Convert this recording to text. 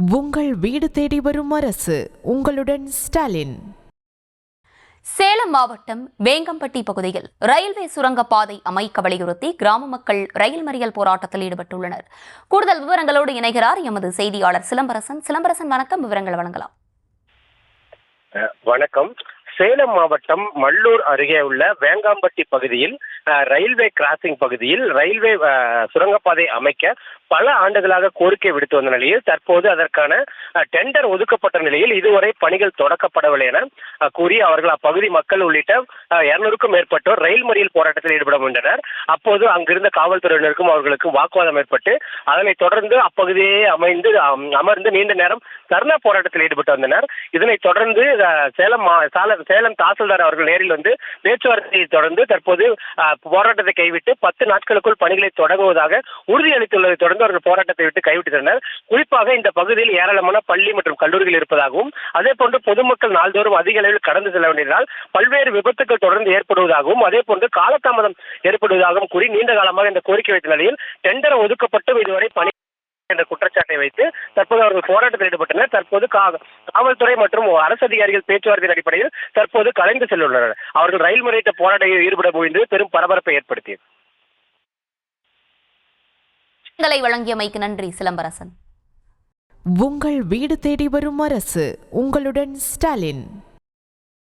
உங்கள் வீடு தேடி வரும் அரசு. உங்களுடன் ஸ்டாலின். சேலம் மாவட்டம் வேங்கம்பட்டி பகுதியில் ரயில்வே சுரங்கப்பாதை அமைக்க வலியுறுத்தி கிராம மக்கள் ரயில் மறியல் போராட்டத்தில் ஈடுபட்டுள்ளனர். கூடுதல் விவரங்களோடு இணைகிறார் எமது செய்தியாளர் சிலம்பரசன். வணக்கம், விவரங்கள் வழங்கலாம். வணக்கம். சேலம் மாவட்டம் மல்லூர் அருகே உள்ள வேங்காம்பட்டி பகுதியில் ரயில்வே கிராசிங் பகுதியில் ரயில்வே சுரங்கப்பாதை அமைக்க பல ஆண்டுகளாக கோரிக்கை விடுத்து வந்த நிலையில் தற்போது அதற்கான டெண்டர் ஒதுக்கப்பட்ட நிலையில் இதுவரை பணிகள் தொடக்கப்படவில்லை என கூறி அவர்கள் அப்பகுதி மக்கள் உள்ளிட்ட 200க்கும் மேற்பட்டோர் ரயில் மறியல் போராட்டத்தில் ஈடுபட முயன்றனர். அப்போது அங்கிருந்த காவல்துறையினருக்கும் அவர்களுக்கும் வாக்குவாதம் ஏற்பட்டு அதனைத் தொடர்ந்து அப்பகுதியே அமர்ந்து நீண்ட நேரம் தர்ணா போராட்டத்தில் ஈடுபட்டு வந்தனர். இதனைத் தொடர்ந்து சேலம் தாசில்தார் அவர்கள் நேரில் வந்து பேச்சுவார்த்தையை தொடர்ந்து தற்போது போராட்டத்தை கைவிட்டு 10 நாட்களுக்குள் பணிகளை தொடங்குவதாக உறுதியளித்துள்ளதை தொடர்ந்து அவர்கள் போராட்டத்தை விட்டு கைவிட்டனர். குறிப்பாக இந்த பகுதியில் ஏராளமான பள்ளி மற்றும் கல்லூரிகள் இருப்பதாகவும் அதே போன்று பொதுமக்கள் நாள்தோறும் அதிக அளவில் கடந்து செல்ல வேண்டியதால் பல்வேறு விபத்துக்கள் தொடர்ந்து ஏற்படுவதாகவும் அதே போன்று காலதாமதம் ஏற்படுவதாகவும் கூறி நீண்ட காலமாக இந்த கோரிக்கை வைத்த நிலையில் டெண்டர் ஒதுக்கப்பட்டும் இதுவரை பணி என்ற குற்றச்சாட்டை வைத்து தற்போது அவர்கள் போராட்டத்தில் ஈடுபட்டனர். தற்போது காவல்துறை மற்றும் அரசு அதிகாரிகள் பேச்சுவார்த்தையின் அடிப்படையில் தற்போது கலைந்து செல்லுள்ளனர். அவர்கள் ரயில் மறியல் போராட்டத்தில் ஈடுபட முடிந்து பெரும் பரபரப்பை ஏற்படுத்தியது. வழங்கியமைக்கு நன்றி சிலம்பரசன். உங்கள் வீடு தேடி வரும் அரசு. உங்களுடன் ஸ்டாலின்.